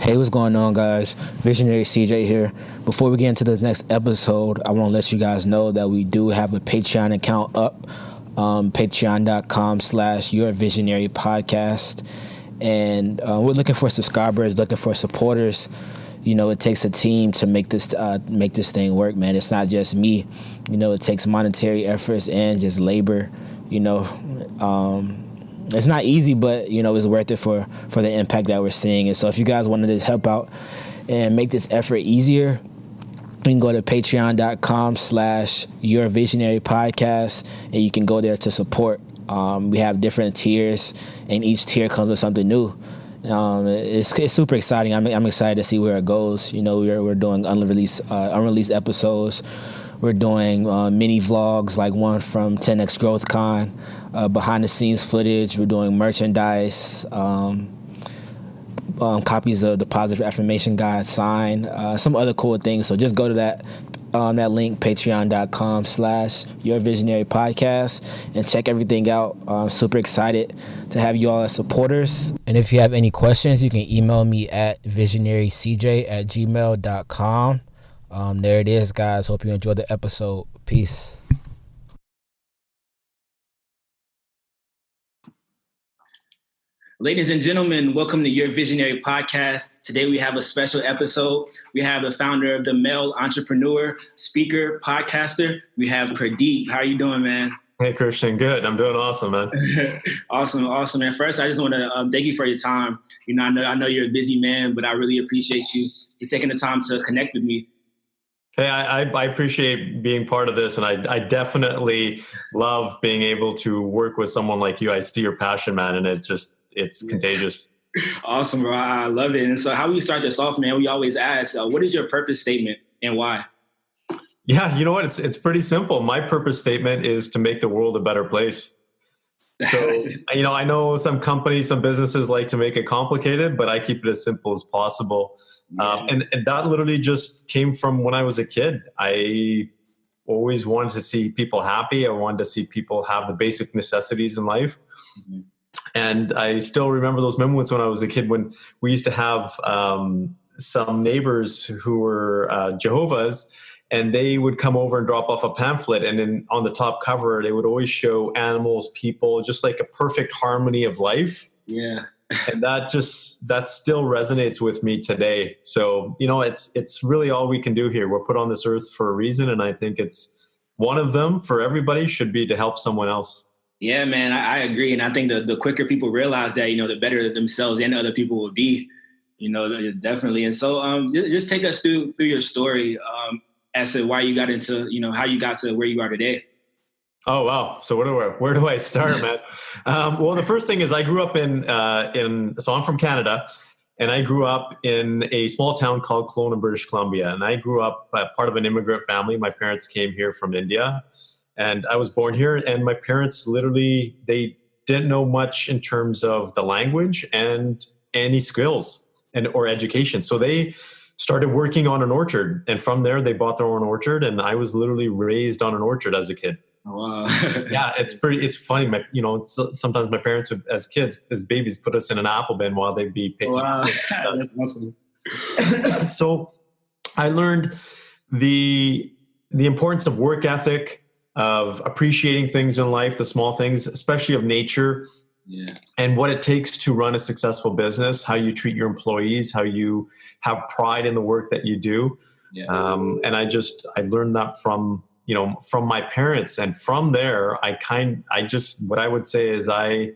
Hey, what's going on, guys? Visionary CJ here. Before we get into this next episode, I want to let you guys know that we do have a Patreon account up, patreon.com/yourvisionarypodcast. And we're looking for subscribers, looking for supporters. You know, it takes a team to make this thing work, man. It's not just me. You know, it takes monetary efforts and just labor. You know, it's not easy, but you know, it's worth it for the impact that we're seeing. And so, if you guys wanted to help out and make this effort easier, you can go to patreon.com/yourvisionarypodcast, and you can go there to support. We have different tiers, and each tier comes with something new. It's super exciting. I'm excited to see where it goes. You know, we're doing unreleased episodes. We're doing mini vlogs, like one from 10X Growth Con, behind the scenes footage. We're doing merchandise, copies of the Positive Affirmation Guide signed, some other cool things. So just go to that link, patreon.com/yourvisionarypodcast, and check everything out. I'm super excited to have you all as supporters. And if you have any questions, you can email me at visionarycj@gmail.com. There it is, guys. Hope you enjoyed the episode. Peace. Ladies and gentlemen, welcome to Your Visionary Podcast. Today we have a special episode. We have the founder of the Male Entrepreneur, speaker, podcaster. We have Purdeep. How are you doing, man? Hey, Christian. Good. I'm doing awesome, man. Awesome. And first, I just want to thank you for your time. You know, I know you're a busy man, but I really appreciate you taking the time to connect with me. Hey, I appreciate being part of this, and I definitely love being able to work with someone like you. I see your passion, man, and it's contagious. Awesome, bro. I love it. And so how we start this off, man, we always ask, what is your purpose statement and why? Yeah, you know what? It's pretty simple. My purpose statement is to make the world a better place. So, you know, I know some companies, some businesses like to make it complicated, but I keep it as simple as possible. Yeah. And that literally just came from when I was a kid. I always wanted to see people happy. I wanted to see people have the basic necessities in life. Mm-hmm. And I still remember those moments when I was a kid when we used to have some neighbors who were Jehovah's, and they would come over and drop off a pamphlet. And then on the top cover, they would always show animals, people, just like a perfect harmony of life. Yeah. And that still resonates with me today. So, you know, it's really all we can do here. We're put on this earth for a reason. And I think it's one of them for everybody should be to help someone else. Yeah, man, I agree. And I think the quicker people realize that, you know, the better themselves and other people will be, you know, definitely. And so just take us through your story as to why you got into, you know, how you got to where you are today. Oh, wow. So where do I start, man? Well, the first thing is I grew up so I'm from Canada, and I grew up in a small town called Kelowna, British Columbia. And I grew up part of an immigrant family. My parents came here from India, and I was born here. And my parents literally, they didn't know much in terms of the language and any skills or education. So they started working on an orchard. And from there, they bought their own orchard. And I was literally raised on an orchard as a kid. Wow. Yeah, it's funny. Sometimes my parents would, as kids, as babies, put us in an apple bin while they'd be picking. Wow, that's awesome. So I learned the importance of work ethic, of appreciating things in life, the small things, especially of nature, and what it takes to run a successful business, how you treat your employees, how you have pride in the work that you do. Yeah. And I learned that from my parents. And from there, what I would say is I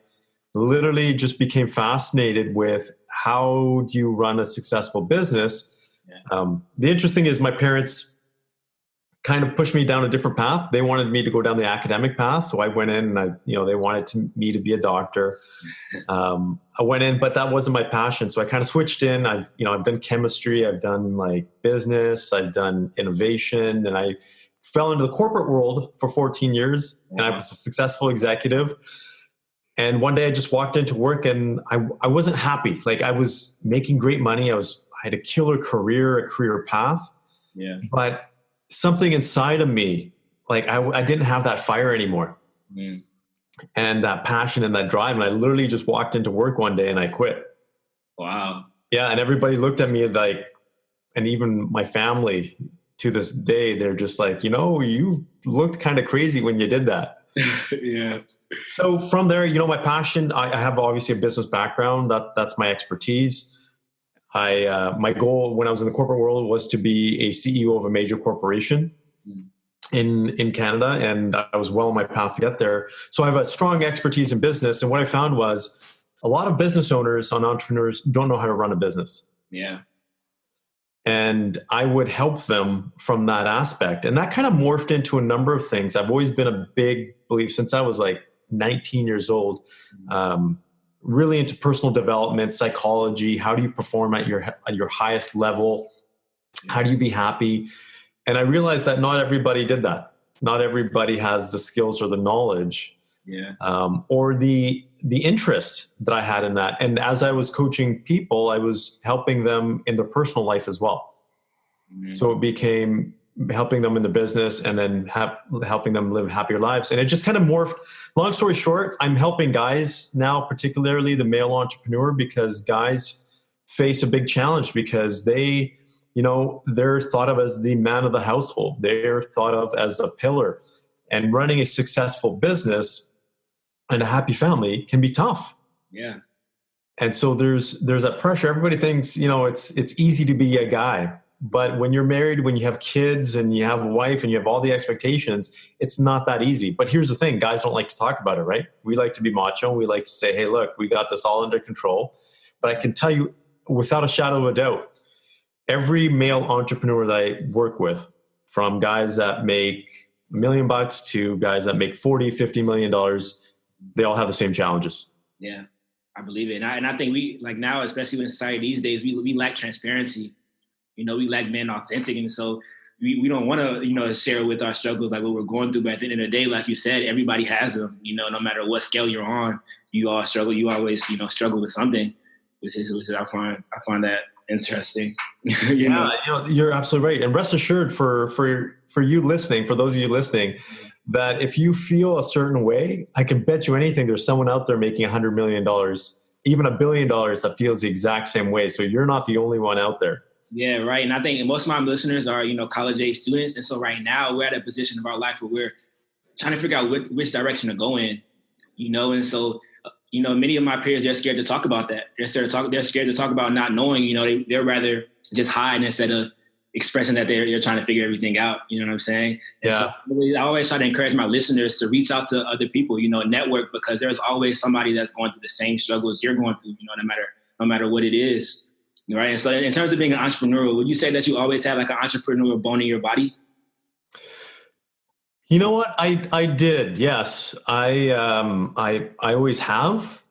literally just became fascinated with how do you run a successful business. Yeah. The interesting is my parents kind of pushed me down a different path. They wanted me to go down the academic path. So I went in and they wanted me to be a doctor. I went in, but that wasn't my passion. So I kind of switched in. I've done chemistry, I've done like business, I've done innovation, and I fell into the corporate world for 14 years, and I was a successful executive. And one day I just walked into work and I wasn't happy. Like, I was making great money. I had a killer career, a career path. Yeah. But something inside of me, like I didn't have that fire anymore. Mm. And that passion and that drive. And I literally just walked into work one day and I quit. Wow. Yeah. And everybody looked at me like, and even my family to this day, they're just like, you looked kind of crazy when you did that. Yeah. So from there, my passion, I have obviously a business background. That's my expertise. My goal when I was in the corporate world was to be a CEO of a major corporation in Canada, and I was well on my path to get there. So I have a strong expertise in business, and what I found was a lot of business owners and entrepreneurs don't know how to run a business. Yeah. And I would help them from that aspect. And that kind of morphed into a number of things. I've always been a big believer since I was like 19 years old, really into personal development, psychology. How do you perform at your highest level? How do you be happy? And I realized that not everybody did that. Not everybody has the skills or the knowledge, or the interest that I had in that. And as I was coaching people, I was helping them in their personal life as well. Mm-hmm. So it became helping them in the business and then helping them live happier lives. And it just kind of morphed. Long story short, I'm helping guys now, particularly the male entrepreneur, because guys face a big challenge because they're thought of as the man of the household. They're thought of as a pillar. And running a successful business and a happy family can be tough. Yeah. And so there's that pressure. Everybody thinks, it's easy to be a guy. But when you're married, when you have kids and you have a wife and you have all the expectations, it's not that easy. But here's the thing, guys don't like to talk about it, right? We like to be macho. We like to say, hey, look, we got this all under control. But I can tell you without a shadow of a doubt, every male entrepreneur that I work with, from guys that make $1 million to guys that make $40-50 million, they all have the same challenges. Yeah, I believe it. And I think we, like now, especially in society these days, we lack transparency. We lack being authentic. And so we don't want to, share with our struggles, like what we're going through. But at the end of the day, like you said, everybody has them, no matter what scale you're on, you all struggle. You always, struggle with something, which I find that interesting. You're absolutely right. And rest assured for you listening, for those of you listening, that if you feel a certain way, I can bet you anything there's someone out there making $100 million, even $1 billion that feels the exact same way. So you're not the only one out there. Yeah, right. And I think most of my listeners are, college age students. And so right now we're at a position of our life where we're trying to figure out which direction to go in, and so, many of my peers, they're scared to talk about that. They're scared to talk about not knowing, they're rather just hide instead of expressing that they're trying to figure everything out. You know what I'm saying? And yeah. So I always try to encourage my listeners to reach out to other people, network, because there's always somebody that's going through the same struggles you're going through, no matter what it is. Right. And so in terms of being an entrepreneur, would you say that you always have like an entrepreneurial bone in your body? You know what? I did. Yes. I always have.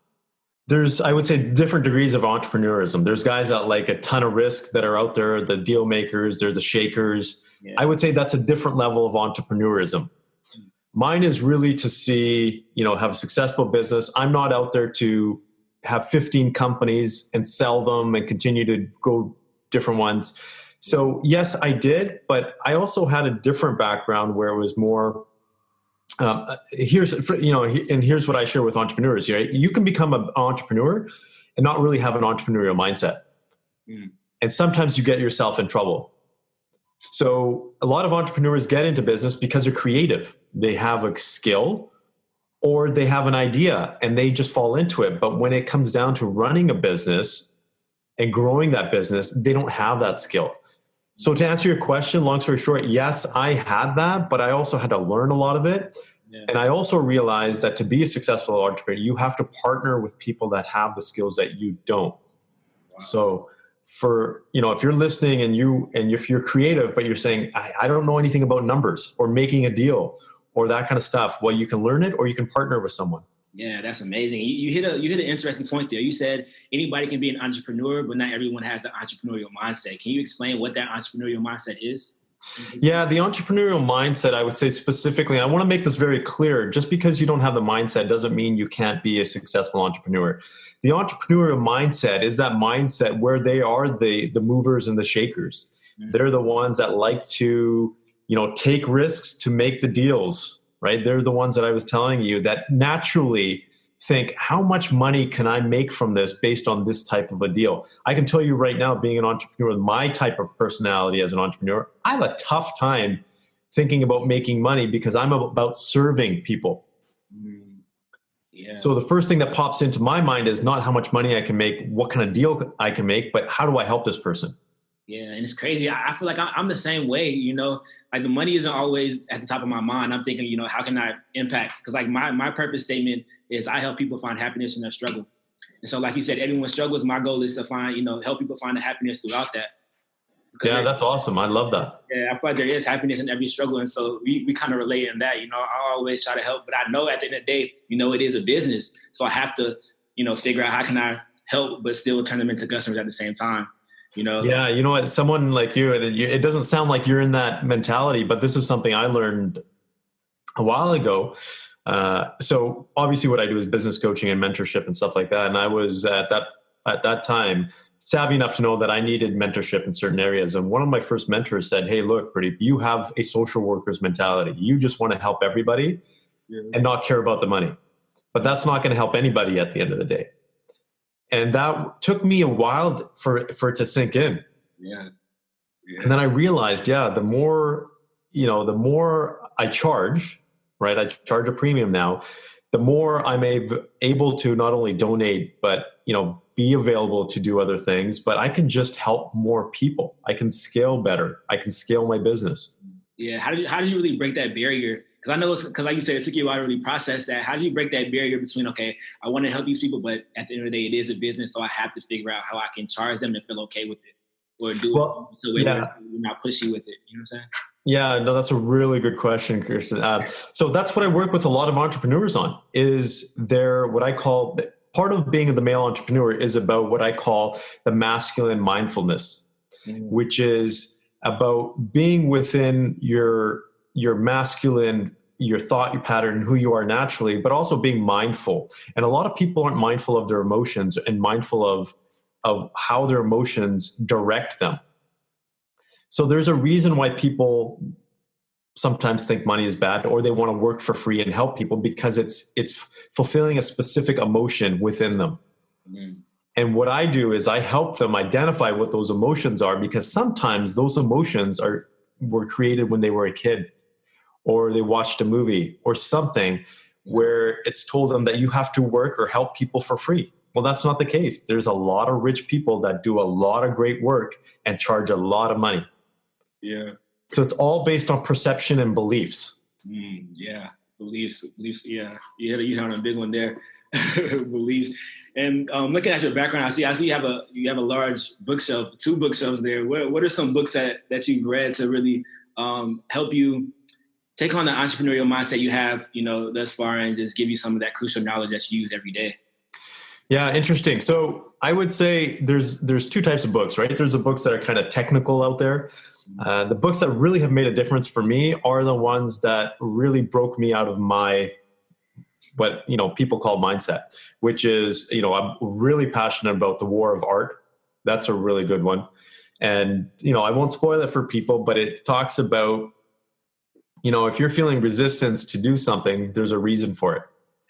There's, I would say, different degrees of entrepreneurism. There's guys that like a ton of risk that are out there, the deal makers, they're the shakers. Yeah. I would say that's a different level of entrepreneurism. Mine is really to see, have a successful business. I'm not out there to have 15 companies and sell them and continue to go different ones. So yes, I did, but I also had a different background where it was more, here's what I share with entrepreneurs. You can become an entrepreneur and not really have an entrepreneurial mindset. And sometimes you get yourself in trouble. So a lot of entrepreneurs get into business because they're creative. They have a skill, or they have an idea and they just fall into it. But when it comes down to running a business and growing that business, they don't have that skill. So to answer your question, long story short, yes, I had that, but I also had to learn a lot of it. Yeah. And I also realized that to be a successful entrepreneur, you have to partner with people that have the skills that you don't. Wow. So for, if you're listening and if you're creative, but you're saying, I don't know anything about numbers or making a deal or that kind of stuff, well, you can learn it or you can partner with someone. Yeah, that's amazing. You hit an interesting point there. You said anybody can be an entrepreneur, but not everyone has the entrepreneurial mindset. Can you explain what that entrepreneurial mindset is? Yeah, the entrepreneurial mindset, I would say specifically, and I want to make this very clear, just because you don't have the mindset doesn't mean you can't be a successful entrepreneur. The entrepreneurial mindset is that mindset where they are the movers and the shakers. Mm-hmm. They're the ones that like to take risks to make the deals, right? They're the ones that I was telling you that naturally think, how much money can I make from this based on this type of a deal? I can tell you right now, being an entrepreneur, my type of personality as an entrepreneur, I have a tough time thinking about making money because I'm about serving people. Yeah. So the first thing that pops into my mind is not how much money I can make, what kind of deal I can make, but how do I help this person? Yeah, and it's crazy. I feel like I'm the same way, like the money isn't always at the top of my mind. I'm thinking, how can I impact? Because like my purpose statement is I help people find happiness in their struggle. And so like you said, everyone struggles. My goal is to find, help people find the happiness throughout that. Yeah, that's awesome. I love that. Yeah, I feel like there is happiness in every struggle. And so we kind of relate in that, I always try to help, but I know at the end of the day, it is a business. So I have to, figure out how can I help, but still turn them into customers at the same time, Yeah, you know what? Someone like you, it doesn't sound like you're in that mentality, but this is something I learned a while ago. So obviously what I do is business coaching and mentorship and stuff like that. And I was at that time savvy enough to know that I needed mentorship in certain areas. And one of my first mentors said, hey, look, Purdeep, you have a social worker's mentality. You just want to help everybody and not care about the money. But that's not going to help anybody at the end of the day. And that took me a while for it to sink in. Yeah. And then I realized, the more I charge, right? I charge a premium now, the more I'm able to not only donate, but, be available to do other things, but I can just help more people. I can scale better. I can scale my business. Yeah. How did you really break that barrier? Because I know because like you said, it took you a while to really process that. How do you break that barrier between, okay, I want to help these people, but at the end of the day, it is a business. So I have to figure out how I can charge them to feel okay with it or do it so you're not pushy with it. You know what I'm saying? Yeah, no, that's a really good question, Kirsten. So that's what I work with a lot of entrepreneurs on is what I call part of being the male entrepreneur is about what I call the masculine mindfulness, which is about being within your masculine, your thought pattern, who you are naturally, but also being mindful. And a lot of people aren't mindful of their emotions and mindful of how their emotions direct them. So there's a reason why people sometimes think money is bad or they want to work for free and help people because it's fulfilling a specific emotion within them. And what I do is I help them identify what those emotions are because sometimes those emotions were created when they were a kid or they watched a movie or something where it's told them that you have to work or help people for free. Well, that's not the case. There's a lot of rich people that do a lot of great work and charge a lot of money. Yeah. So it's all based on perception and beliefs. Yeah. Beliefs. Yeah. You hit on a big one there. Beliefs. And looking at your background, I see you have a large bookshelf, 2 bookshelves there. What are some books that you've read to really help you take on the entrepreneurial mindset you have, thus far and just give you some of that crucial knowledge that you use every day? Yeah, interesting. So I would say there's 2 types of books, right? There's the books that are kind of technical out there. The books that really have made a difference for me are the ones that really broke me out of my, what, people call mindset, which is, I'm really passionate about The War of Art. That's a really good one. And, I won't spoil it for people, but it talks about, if you're feeling resistance to do something, there's a reason for it.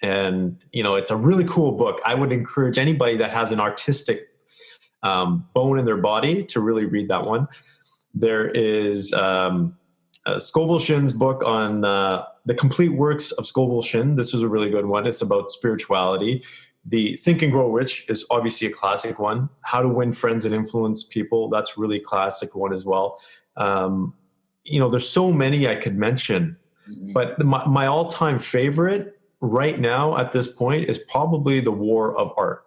And, it's a really cool book. I would encourage anybody that has an artistic bone in their body to really read that one. There is Scoville Shin's book on the complete works of Scoville Shin. This is a really good one. It's about spirituality. The Think and Grow Rich is obviously a classic one. How to Win Friends and Influence People. That's really classic one as well. There's so many I could mention, but my all-time favorite right now at this point is probably The War of Art.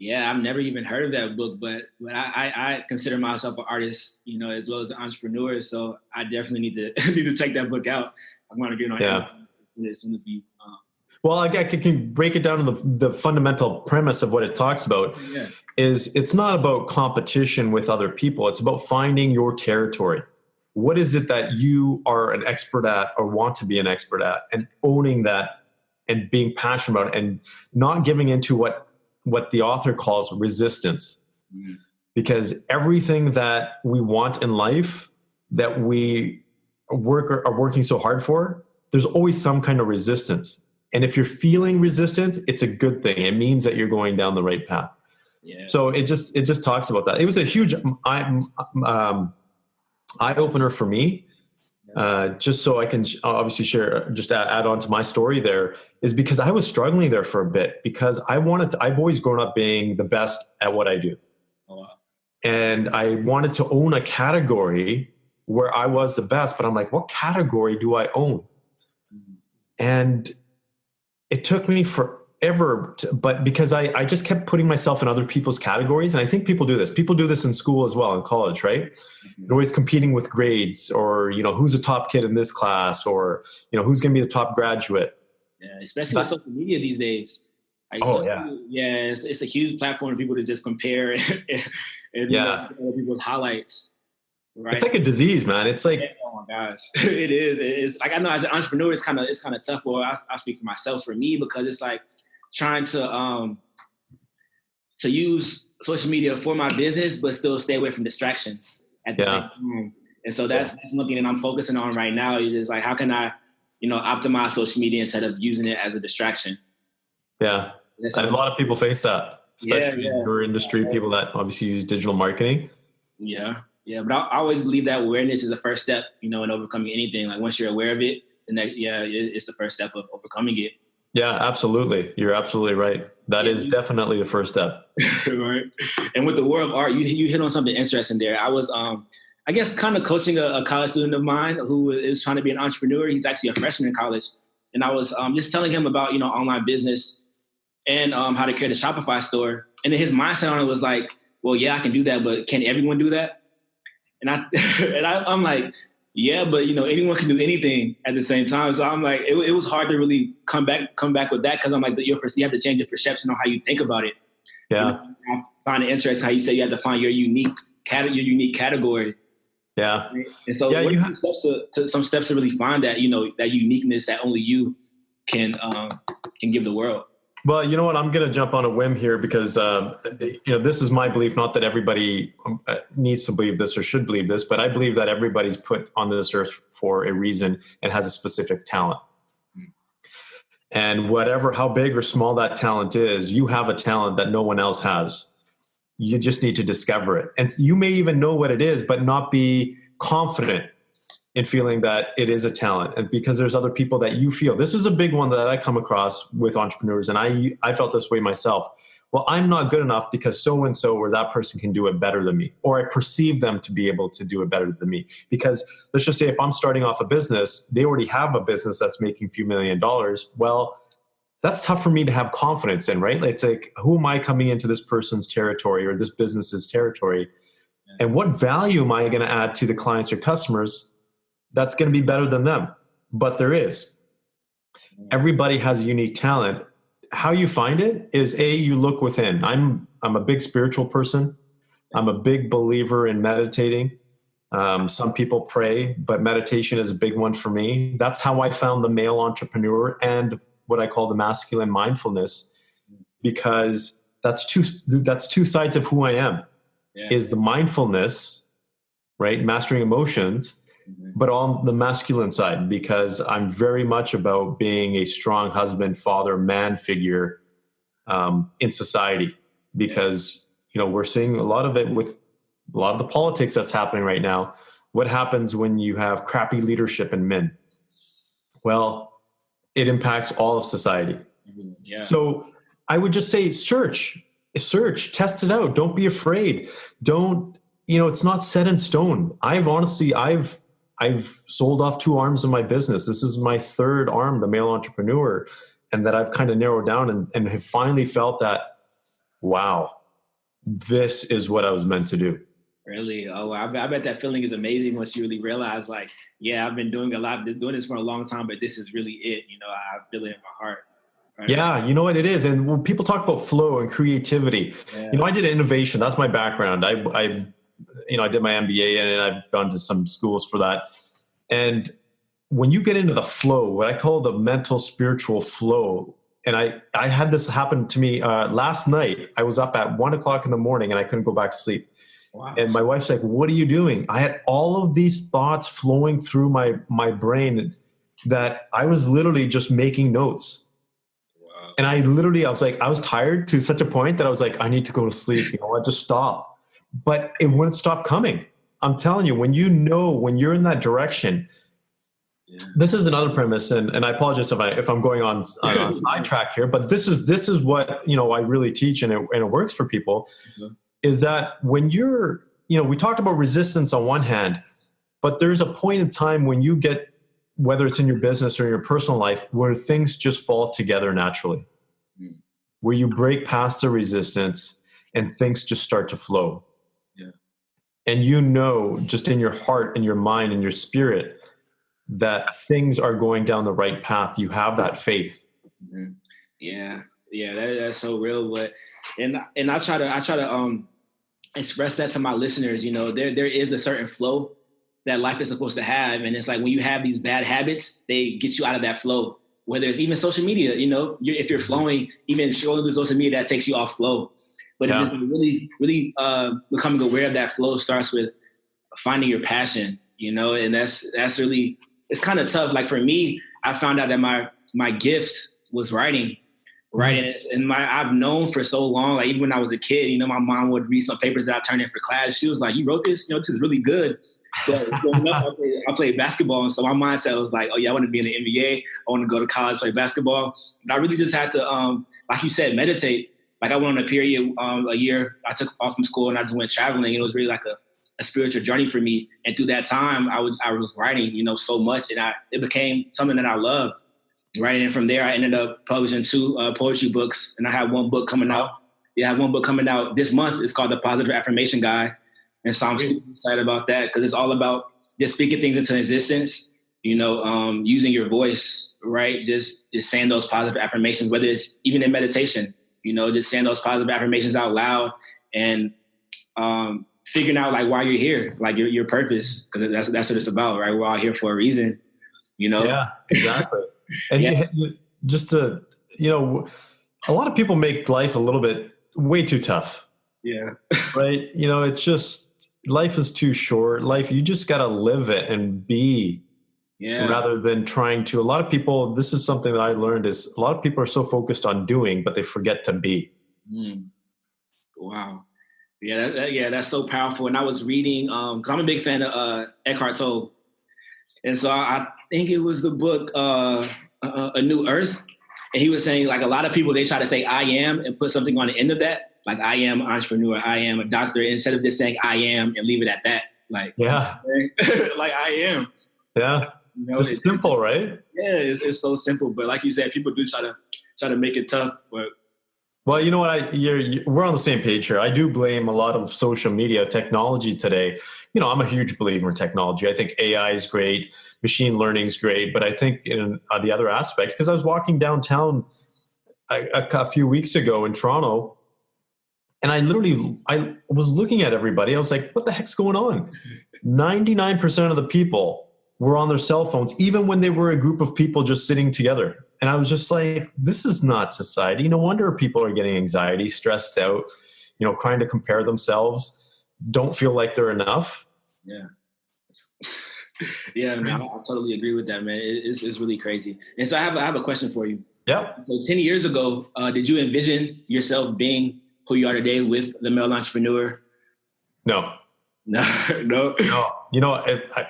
Yeah, I've never even heard of that book, but I consider myself an artist, as well as an entrepreneur. So I definitely need to check that book out. I'm going to get on it as soon as we. Well, I can break it down to the fundamental premise of what it talks about. Yeah. Is it's not about competition with other people. It's about finding your territory. What is it that you are an expert at or want to be an expert at, and owning that and being passionate about it and not giving into what the author calls resistance. Because everything that we want in life that we are working so hard for, there's always some kind of resistance. And if you're feeling resistance, it's a good thing. It means that you're going down the right path. Yeah. So it just talks about that. It was a huge eye opener for me. Just so I can obviously share, just add on to my story there, is because I was struggling there for a bit, because I've always grown up being the best at what I do. Oh, wow. And I wanted to own a category where I was the best, but I'm like, what category do I own? And it took me forever, but because I just kept putting myself in other people's categories. And I think people do this. People do this in school as well, in college, right? You're always competing with grades, or, who's the top kid in this class, or, who's going to be the top graduate. Yeah, especially with social media these days. It's a huge platform for people to just compare and people's highlights. Right? It's like a disease, man. It's like, oh my gosh, it is. It's like, I know as an entrepreneur, it's kind of tough. Well, I speak for myself, for me, because it's like trying to use social media for my business, but still stay away from distractions at the same time. And so that's one thing that I'm focusing on right now. Is just like, how can I, optimize social media instead of using it as a distraction? Yeah, a lot of people face that, especially in your industry. People that obviously use digital marketing. Yeah. Yeah, but I always believe that awareness is the first step, in overcoming anything. Like, once you're aware of it, then it's the first step of overcoming it. Yeah, absolutely. You're absolutely right. That is definitely the first step. Right. And with the world of art, you hit on something interesting there. I was, I guess, kind of coaching a college student of mine who is trying to be an entrepreneur. He's actually a freshman in college. And I was just telling him about, online business and how to create a Shopify store. And then his mindset on it was like, well, yeah, I can do that, but can everyone do that? And I'm like, yeah, but anyone can do anything at the same time. So I'm like, it was hard to really come back with that, because I'm like, you have to change your perception on how you think about it. Yeah, I find it interesting how you say you have to find your unique category. Yeah, and so what are some steps to really find that that uniqueness that only you can give the world? Well, you know what? I'm going to jump on a whim here, because, this is my belief. Not that everybody needs to believe this or should believe this, but I believe that everybody's put on this earth for a reason and has a specific talent. And how big or small that talent is, you have a talent that no one else has. You just need to discover it. And you may even know what it is, but not be confident in feeling that it is a talent. And because there's other people that you feel, this is a big one that I come across with entrepreneurs. And I felt this way myself. Well, I'm not good enough because so-and-so or that person can do it better than me, or I perceive them to be able to do it better than me. Because let's just say if I'm starting off a business, they already have a business that's making a few $1 million. Well, that's tough for me to have confidence in, right? It's like, who am I coming into this person's territory or this business's territory? And what value am I going to add to the clients or customers that's going to be better than them? But there is. Everybody has a unique talent. How you find it is, you look within. I'm a big spiritual person. I'm a big believer in meditating. Some people pray, but meditation is a big one for me. That's how I found the male entrepreneur and what I call the masculine mindfulness, because that's two sides of who I am. Is the mindfulness, right? Mastering emotions, but on the masculine side, because I'm very much about being a strong husband, father, man figure in society, because, we're seeing a lot of it with a lot of the politics that's happening right now. What happens when you have crappy leadership in men? Well, it impacts all of society. Yeah. So I would just say, search, test it out. Don't be afraid. It's not set in stone. I've sold off 2 arms of my business. This is my 3rd arm, the male entrepreneur, and that I've kind of narrowed down and have finally felt that, wow, this is what I was meant to do. Really? Oh, I bet that feeling is amazing once you really realize, like, yeah, I've been doing this for a long time, but this is really it. I feel it in my heart. Right? Yeah, you know what it is. And when people talk about flow and creativity, I did innovation. That's my background. I did my MBA and I've gone to some schools for that. And when you get into the flow, what I call the mental spiritual flow, and I had this happen to me last night. I was up at 1:00 in the morning and I couldn't go back to sleep. Wow. And my wife's like, what are you doing? I had all of these thoughts flowing through my brain that I was literally just making notes. And I was tired to such a point that I was like, I need to go to sleep. You know what? Just stop. But it wouldn't stop coming. I'm telling you, when you're in that direction, this is another premise. And I apologize if I'm going on a sidetrack here, but this is what, I really teach and it works for people is that when we talked about resistance on one hand, but there's a point in time when you get, whether it's in your business or your personal life, where things just fall together naturally, where you break past the resistance and things just start to flow. Yeah. And just in your heart and your mind and your spirit that things are going down the right path. You have that faith. Mm-hmm. Yeah. That's so real. And I try to express that to my listeners. There is a certain flow that life is supposed to have. And it's like when you have these bad habits, they get you out of that flow. Whether it's even social media, if you're flowing, even scrolling through social media, that takes you off flow. But it's just really, really becoming aware of that flow starts with finding your passion, and that's really, it's kind of tough. Like for me, I found out that my gift was writing. And I've known for so long, like even when I was a kid, my mom would read some papers that I turned in for class. She was like, "You wrote this? This is really good." But growing up, I played basketball. And so my mindset was like, oh yeah, I want to be in the NBA. I want to go to college, play basketball. And I really just had to, like you said, meditate. Like I went on a period, a year, I took off from school and I just went traveling. And it was really like a spiritual journey for me. And through that time, I was writing, so much. And it became something that I loved. Right. And from there, I ended up publishing 2 poetry books. And I have one book coming out. I have one book coming out this month. It's called The Positive Affirmation Guide. And so I'm super excited about that because it's all about just speaking things into existence, using your voice, right? Just saying those positive affirmations, whether it's even in meditation, just saying those positive affirmations out loud and figuring out like why you're here, like your purpose, because that's what it's about, right? We're all here for a reason, Yeah, exactly. And just to, a lot of people make life a little bit way too tough. Yeah. Right. It's just, life is too short. You just got to live it and be rather than trying to. A lot of people, this is something that I learned is a lot of people are so focused on doing, but they forget to be. Wow. Yeah. That's so powerful. And I was reading, cause I'm a big fan of Eckhart Tolle. And so I think it was the book, A New Earth. And he was saying like a lot of people, they try to say I am and put something on the end of that. Like I am an entrepreneur, I am a doctor, instead of just saying I am and leave it at that. Like, like I am. Yeah. Just simple, right? Yeah, it's so simple. But like you said, people do try to make it tough. But well, you know what? We're on the same page here. I do blame a lot of social media technology today. I'm a huge believer in technology. I think AI is great. Machine learning is great. But I think in the other aspects, because I was walking downtown a few weeks ago in Toronto, and I was looking at everybody. I was like, what the heck's going on? 99% of the people were on their cell phones, even when they were a group of people just sitting together. And I was just like, this is not society. No wonder people are getting anxiety, stressed out, trying to compare themselves, don't feel like they're enough. Yeah. Yeah, man, I totally agree with that, man. It's really crazy. And so I have a question for you. Yeah. So 10 years ago, did you envision yourself being who you are today with The Male Entrepreneur? No.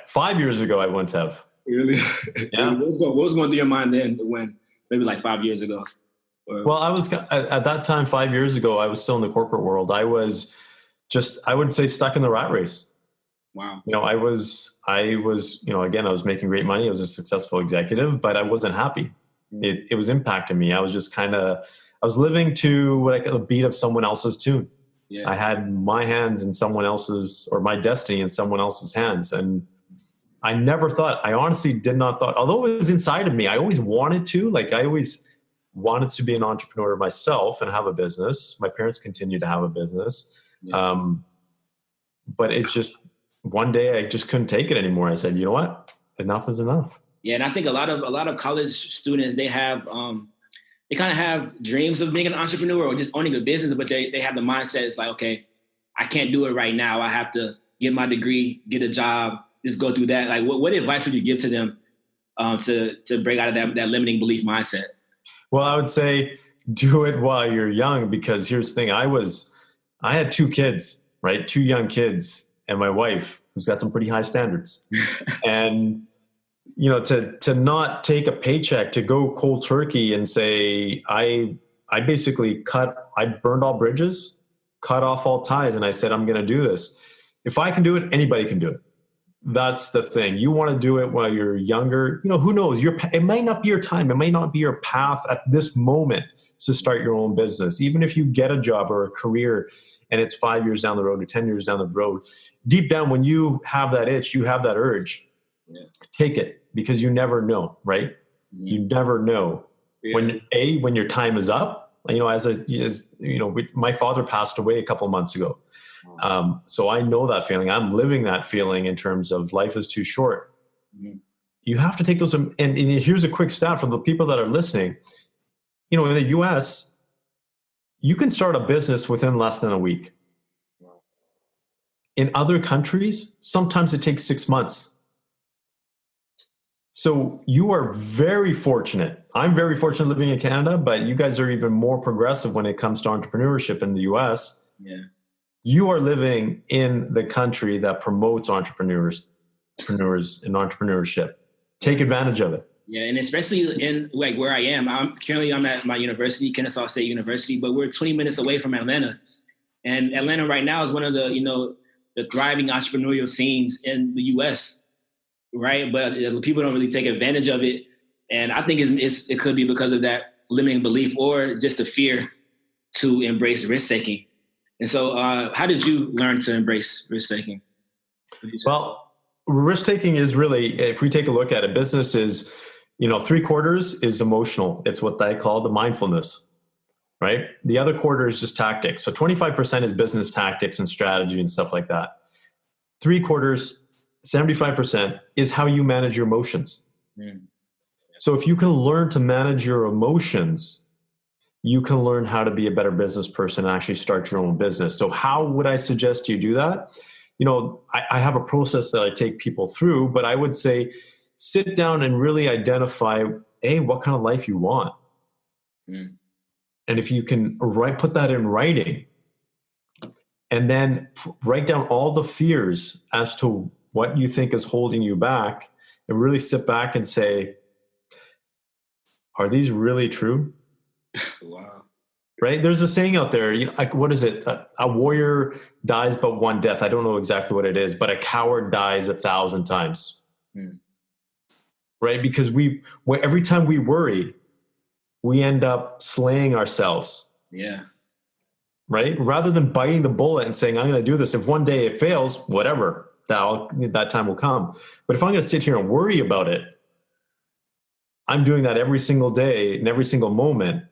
5 years ago, I wouldn't have. Really? Yeah. What was going through your mind then when maybe like 5 years ago? Well, I was at that time, 5 years ago, I was still in the corporate world. I was I wouldn't say stuck in the rat race. Wow. I was, again, I was making great money. I was a successful executive, but I wasn't happy. It was impacting me. I was just I was living to the beat of someone else's tune. Yeah. I had my hands in someone else's, or my destiny in someone else's hands. And I honestly did not thought, although it was inside of me, I always wanted to, I always wanted to be an entrepreneur myself and have a business. My parents continued to have a business. Yeah. But it just, one day I just couldn't take it anymore. I said, you know what? Enough is enough. Yeah. And I think a lot of college students, they have, they kind of have dreams of being an entrepreneur or just owning a business, but they have the mindset. It's like, okay, I can't do it right now. I have to get my degree, get a job, just go through that. Like, what advice would you give to them to break out of that limiting belief mindset? Well, I would say do it while you're young, because here's the thing. I had 2 kids, right? 2 young kids, and my wife, who's got some pretty high standards. And, to not take a paycheck, to go cold turkey and say, I basically I burned all bridges, cut off all ties. And I said, I'm going to do this. If I can do it, anybody can do it. That's the thing. You want to do it while you're younger. Who knows? It might not be your time. It might not be your path at this moment to start your own business. Even if you get a job or a career and it's 5 years down the road or 10 years down the road, deep down, when you have that itch, you have that urge, take it, because you never know, right? Mm-hmm. You never know when your time is up. My father passed away a couple of months ago. So I know that feeling. I'm living that feeling in terms of life is too short. Mm-hmm. You have to take those. And here's a quick stat for the people that are listening. In the US, you can start a business within less than a week. In other countries, sometimes it takes 6 months. So you are very fortunate. I'm very fortunate living in Canada, but you guys are even more progressive when it comes to entrepreneurship in the US. Yeah. You are living in the country that promotes entrepreneurs and entrepreneurship. Take advantage of it. Yeah, and especially in where I am. I'm at my university, Kennesaw State University, but we're 20 minutes away from Atlanta. And Atlanta right now is one of the thriving entrepreneurial scenes in the US, right? But people don't really take advantage of it. And I think it could be because of that limiting belief or just the fear to embrace risk-taking. And so how did you learn to embrace risk-taking? Well, risk-taking is really, if we take a look at it, business is, 3/4 is emotional. It's what I call the mindfulness, right? The other quarter is just tactics. So 25% is business tactics and strategy and stuff like that. 3/4, 75% is how you manage your emotions. Mm. So if you can learn to manage your emotions, you can learn how to be a better business person and actually start your own business. So how would I suggest you do that? I have a process that I take people through, but I would say sit down and really identify, what kind of life you want. Mm. And if you can put that in writing, and then write down all the fears as to what you think is holding you back, and really sit back and say, are these really true? Wow. Right? There's a saying out there, what is it? A warrior dies but one death. I don't know exactly what it is, but a coward dies 1,000 times. Hmm. Right? Because every time we worry, we end up slaying ourselves. Yeah. Right? Rather than biting the bullet and saying, I'm going to do this. If one day it fails, whatever, that time will come. But if I'm going to sit here and worry about it, I'm doing that every single day and every single moment.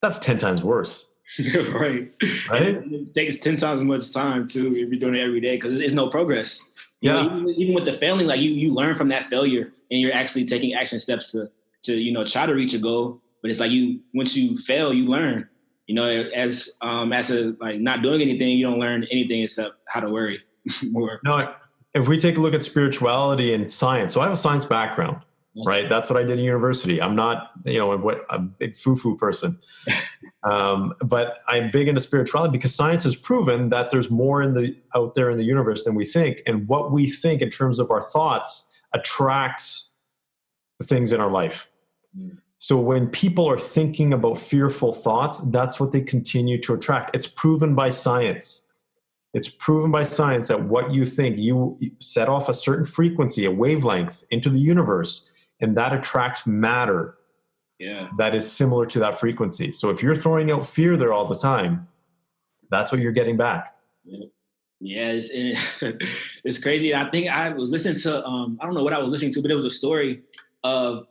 That's 10 times worse. Right? It takes 10 times as much time too if you're doing it every day, because there's no progress. Even with the failing, you learn from that failure and you're actually taking action steps to try to reach a goal. But it's once you fail, you learn. As not doing anything, you don't learn anything except how to worry more. No, if we take a look at spirituality and science, so I have a science background. Right. That's what I did in university. I'm not, a big foo-foo person. But I'm big into spirituality because science has proven that there's more out there in the universe than we think. And what we think in terms of our thoughts attracts the things in our life. Mm. So when people are thinking about fearful thoughts, that's what they continue to attract. It's proven by science. It's proven by science that what you think, you set off a certain frequency, a wavelength into the universe. And that attracts matter that is similar to that frequency. So if you're throwing out fear there all the time, that's what you're getting back. Yeah, it's crazy. I think I was listening to, I don't know what I was listening to, but it was a story of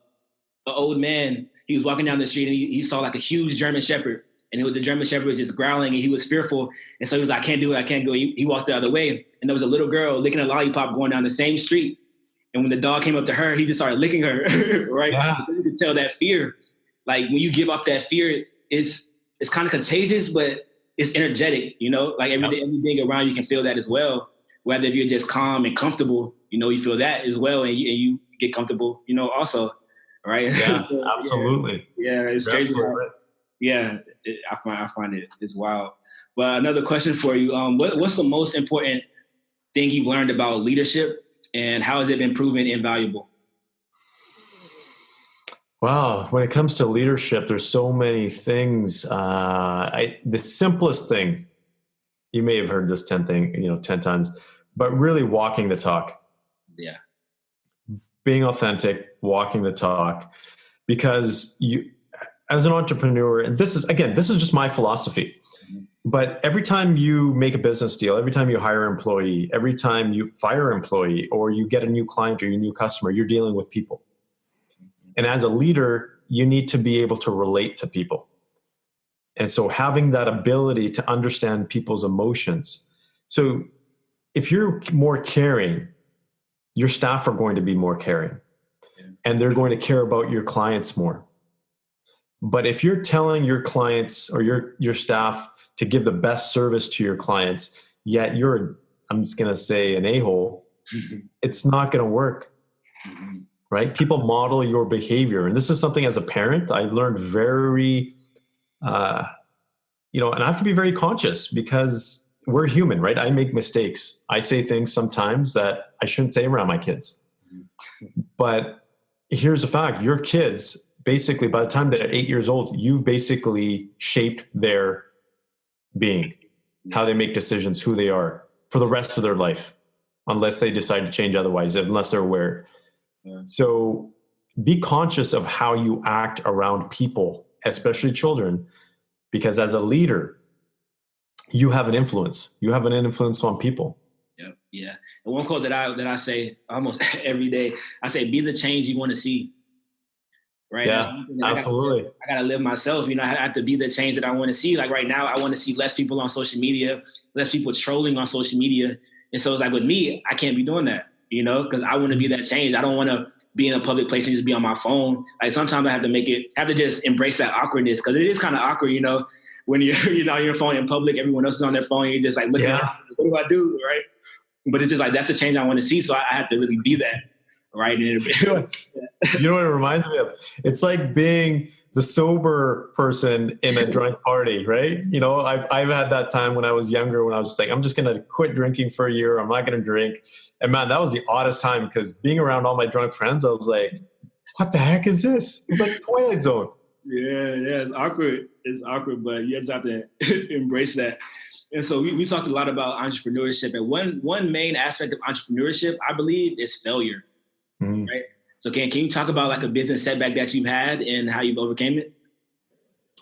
an old man. He was walking down the street and he saw a huge German Shepherd. And the German Shepherd was just growling and he was fearful. And so he was like, I can't do it, I can't go. He walked the other way. And there was a little girl licking a lollipop going down the same street. And when the dog came up to her, he just started licking her, right? Yeah. You could tell that fear. When you give off that fear, it's kind of contagious, but it's energetic, everything around you can feel that as well. Whether if you're just calm and comfortable, you feel that as well, and you get comfortable, also, right? Yeah, absolutely. Yeah, it's crazy. I find it's wild. But another question for you: what's the most important thing you've learned about leadership, and how has it been proven invaluable? Wow, when it comes to leadership, there's so many things. The simplest thing, you may have heard this 10 times, but really walking the talk. Yeah. Being authentic, walking the talk, because you, as an entrepreneur, and this is just my philosophy, but every time you make a business deal, every time you hire an employee, every time you fire an employee, or you get a new client or your new customer, you're dealing with people. And as a leader, you need to be able to relate to people. And so having that ability to understand people's emotions. So if you're more caring, your staff are going to be more caring, and they're going to care about your clients more. But if you're telling your clients or your staff to give the best service to your clients, yet you're, I'm just going to say, an a-hole, it's not going to work. Right? People model your behavior. And this is something as a parent, I've learned very, and I have to be very conscious, because we're human, right? I make mistakes. I say things sometimes that I shouldn't say around my kids. But here's the fact: your kids, basically, by the time they're 8 years old, you've basically shaped their being, how they make decisions, who they are for the rest of their life, unless they decide to change otherwise, unless they're aware. So be conscious of how you act around people, especially children, because as a leader, you have an influence. You have an influence on people. Yeah. And one quote that I say almost every day, I say, be the change you want to see. Right? Yeah, absolutely. I gotta live myself. I have to be the change that I want to see. Like right now, I want to see less people on social media, less people trolling on social media. And so it's like with me, I can't be doing that. Because I want to be that change. I don't want to be in a public place and just be on my phone. Like sometimes I have to just embrace that awkwardness, because it is kind of awkward, when you're on your phone in public, everyone else is on their phone, and you're just like looking at what do I do, right? But it's just like, that's a change I want to see, so I have to really be that, right? And you know what it reminds me of? It's like being the sober person in a drunk party, right? I've had that time when I was younger, when I was just like, I'm just going to quit drinking for a year. I'm not going to drink. And man, that was the oddest time, because being around all my drunk friends, I was like, what the heck is this? It was like Twilight Zone. Yeah, it's awkward. It's awkward, but you just have to embrace that. And so we talked a lot about entrepreneurship, and one main aspect of entrepreneurship, I believe, is failure, right? So can you talk about like a business setback that you've had and how you've overcame it?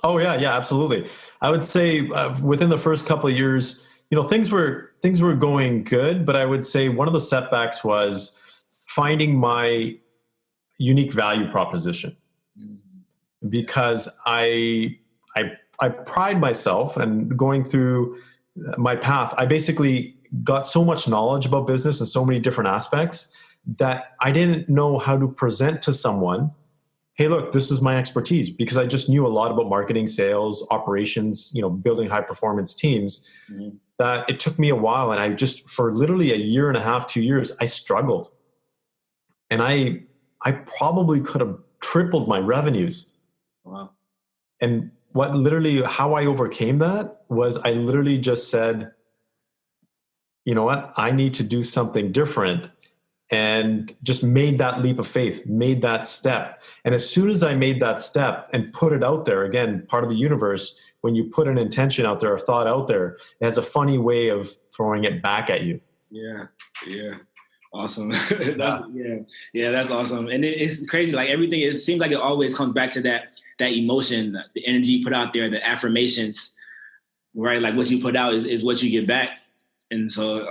Oh yeah, absolutely. I would say within the first couple of years, things were going good, but I would say one of the setbacks was finding my unique value proposition, because I pride myself, and going through my path, I basically got so much knowledge about business and so many different aspects that I didn't know how to present to someone, hey, look, this is my expertise, because I just knew a lot about marketing, sales, operations, building high performance teams, that it took me a while. And I just, for literally a year and a half, 2 years, I struggled. And I probably could have tripled my revenues. Wow. And how I overcame that was I literally just said, you know what, I need to do something different. And just made that leap of faith, made that step. And as soon as I made that step and put it out there, again, part of the universe, when you put an intention out there, a thought out there, it has a funny way of throwing it back at you. Yeah. Awesome. That's awesome. And it's crazy. Like everything, it seems like it always comes back to that emotion, the energy you put out there, the affirmations, right? Like what you put out is what you get back. And so,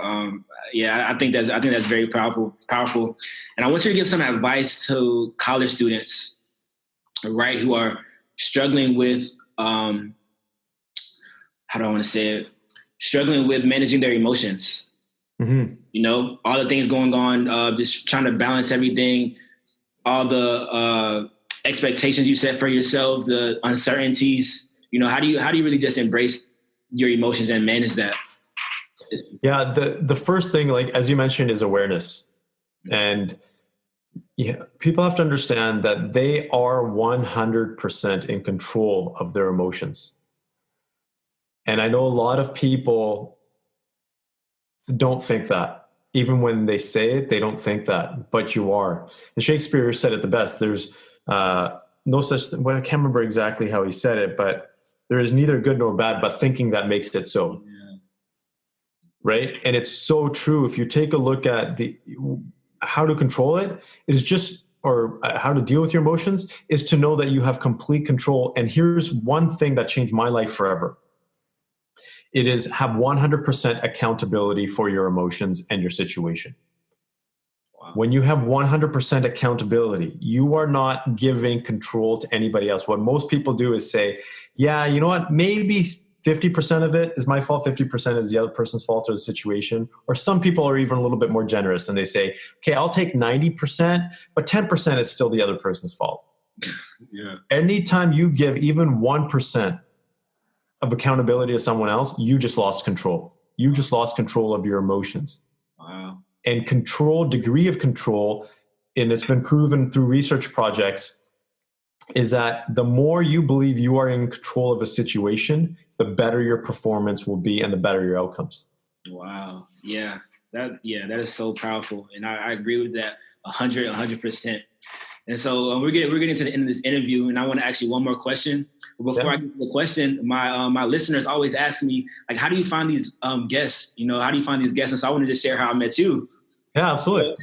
I think that's very powerful. And I want you to give some advice to college students, right, who are struggling with, how do I want to say it? Struggling with managing their emotions. All the things going on, just trying to balance everything, all the expectations you set for yourself, the uncertainties. How do you really just embrace your emotions and manage that? Yeah, the first thing, like as you mentioned, is awareness. And Yeah, people have to understand that they are 100% in control of their emotions. And I know a lot of people don't think that. Even when they say it, they don't think that, but you are. And Shakespeare said it the best. There's no such thing. Well, I can't remember exactly how he said it, but there is neither good nor bad, but thinking that makes it so. Yeah. Right? And it's so true. If you take a look at how to control it is just, or how to deal with your emotions is to know that you have complete control. And here's one thing that changed my life forever. It is have 100% accountability for your emotions and your situation. Wow. When you have 100% accountability, you are not giving control to anybody else. What most people do is say, yeah, you know what, maybe 50% of it is my fault, 50% is the other person's fault or the situation. Or some people are even a little bit more generous and they say, okay, I'll take 90%, but 10% is still the other person's fault. Yeah. Anytime you give even 1% of accountability to someone else, you just lost control. You just lost control of your emotions. Wow. And degree of control, and it's been proven through research projects, is that the more you believe you are in control of a situation, the better your performance will be and the better your outcomes. Wow. Yeah. That is so powerful. And I agree with that 100%. And so we're getting to the end of this interview, and I want to ask you one more question. But before I get to the question, my listeners always ask me, like, how do you find these guests? How do you find these guests? And so I want to just share how I met you. Yeah, absolutely.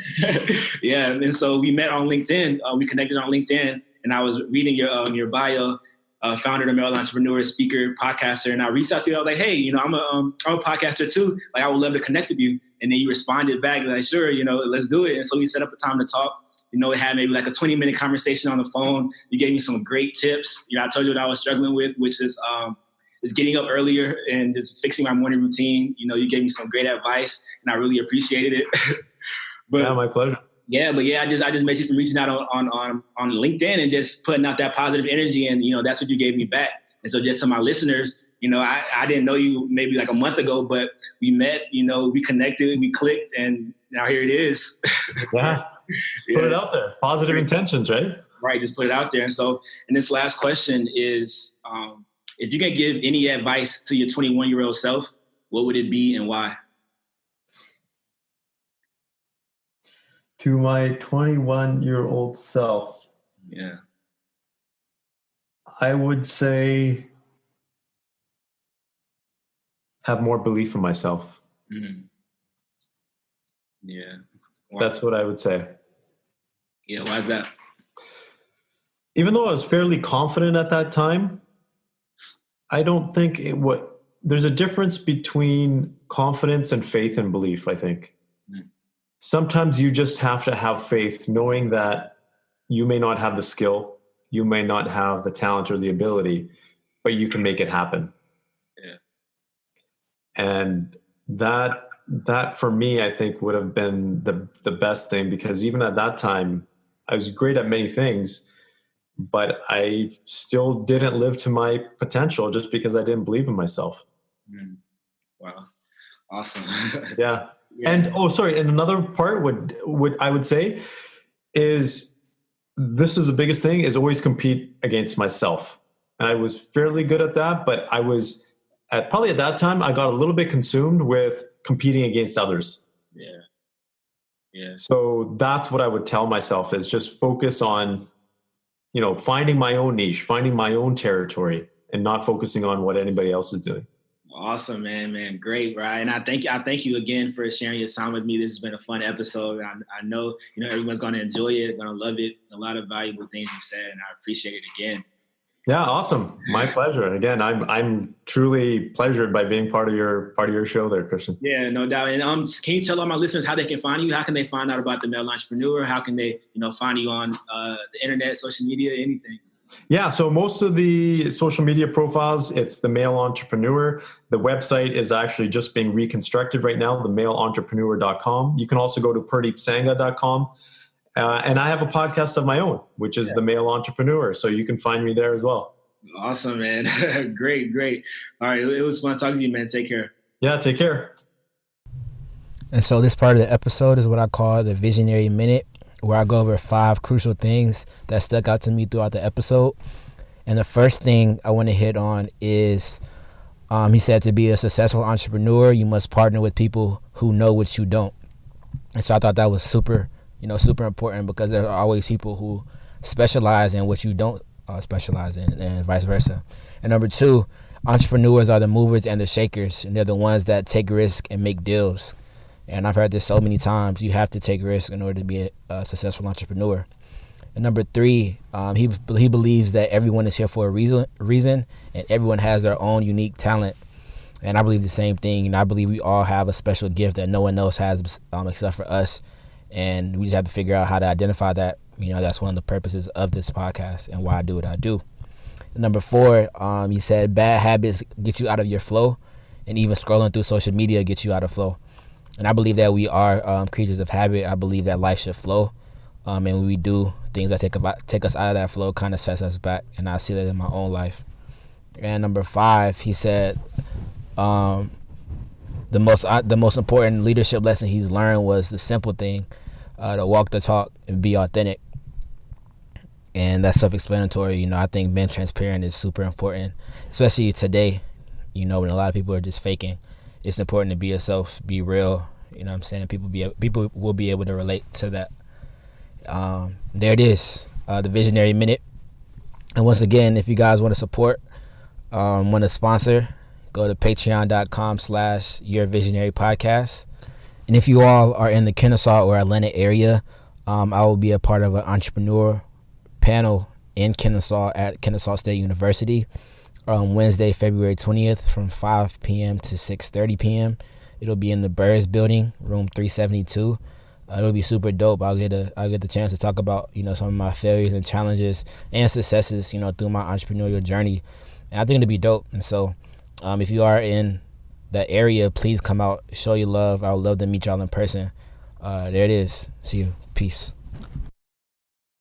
Yeah, and so we met on LinkedIn. We connected on LinkedIn, and I was reading your bio, founder of the Male Entrepreneur, speaker, podcaster, and I reached out to you. I was like, hey, I'm a podcaster too. Like, I would love to connect with you. And then you responded back, like, sure, let's do it. And so we set up a time to talk. It had maybe like a 20-minute conversation on the phone. You gave me some great tips. I told you what I was struggling with, which is getting up earlier and just fixing my morning routine. You gave me some great advice, and I really appreciated it. But, yeah, my pleasure. Yeah, but I just met you from reaching out on LinkedIn and just putting out that positive energy, and that's what you gave me back. And so, just to my listeners, I didn't know you maybe like a month ago, but we met. We connected, we clicked, and now here it is. Yeah. Just put it out there. Positive intentions, right? Right. Just put it out there. And so, and this last question is, if you can give any advice to your 21-year-old self, what would it be and why? To my 21-year-old self. Yeah. I would say have more belief in myself. Mm-hmm. Yeah. Wow. That's what I would say. Yeah, why is that? Even though I was fairly confident at that time, I don't think there's a difference between confidence and faith and belief, I think. Mm. Sometimes you just have to have faith, knowing that you may not have the skill, you may not have the talent or the ability, but you can make it happen. Yeah. And that for me, I think would have been the best thing, because even at that time, I was great at many things, but I still didn't live to my potential just because I didn't believe in myself. Mm. Wow. Awesome. Yeah. And and another part would I would say is, this is the biggest thing, is always compete against myself. And I was fairly good at that, but I was probably at that time, I got a little bit consumed with competing against others. Yeah. Yeah. So that's what I would tell myself, is just focus on, finding my own niche, finding my own territory, and not focusing on what anybody else is doing. Awesome, man. Great, Ryan. I thank you again for sharing your time with me. This has been a fun episode. I know, everyone's going to enjoy it, going to love it. A lot of valuable things you said, and I appreciate it again. Yeah, awesome. My pleasure. Again, I'm truly pleasured by being part of your show there, Christian. Yeah, no doubt. And can you tell all my listeners how they can find you? How can they find out about the Male Entrepreneur? How can they, find you on the internet, social media, anything? Yeah, so most of the social media profiles, it's the Male Entrepreneur. The website is actually just being reconstructed right now, themaleentrepreneur.com. You can also go to purdeepsangha.com. And I have a podcast of my own, which is The Male Entrepreneur. So you can find me there as well. Awesome, man. Great. All right. It was fun talking to you, man. Take care. Yeah, take care. And so this part of the episode is what I call the Visionary Minute. where I go over 5 crucial things that stuck out to me throughout the episode. And the first thing I want to hit on is, he said, to be a successful entrepreneur, you must partner with people who know what you don't. And so I thought that was super important, because there are always people who specialize in what you don't specialize in, and vice versa. And number 2, entrepreneurs are the movers and the shakers, and they're the ones that take risks and make deals. And I've heard this so many times. You have to take risks in order to be a successful entrepreneur. And number 3, he believes that everyone is here for a reason, and everyone has their own unique talent. And I believe the same thing. I believe we all have a special gift that no one else has except for us. And we just have to figure out how to identify that. That's one of the purposes of this podcast and why I do what I do. And number 4, he said bad habits get you out of your flow, and even scrolling through social media gets you out of flow. And I believe that we are creatures of habit. I believe that life should flow. And when we do things that take us out of that flow, kind of sets us back. And I see that in my own life. And number 5, he said the most important leadership lesson he's learned was the simple thing, to walk the talk and be authentic. And that's self-explanatory. I think being transparent is super important, especially today, when a lot of people are just faking. It's important to be yourself, be real. What I'm saying? And people will be able to relate to that. There it is, the Visionary Minute. And once again, if you guys want to support, want to sponsor, go to patreon.com/yourvisionarypodcast. And if you all are in the Kennesaw or Atlanta area, I will be a part of an entrepreneur panel in Kennesaw at Kennesaw State University on Wednesday, February 20th from 5 p.m. to 6:30 p.m. It'll be in the Burrs Building, room 372. It'll be super dope. I'll get the chance to talk about some of my failures and challenges and successes through my entrepreneurial journey, and I think it'll be dope. And so, if you are in that area, please come out, show your love. I would love to meet y'all in person. There it is. See you. Peace.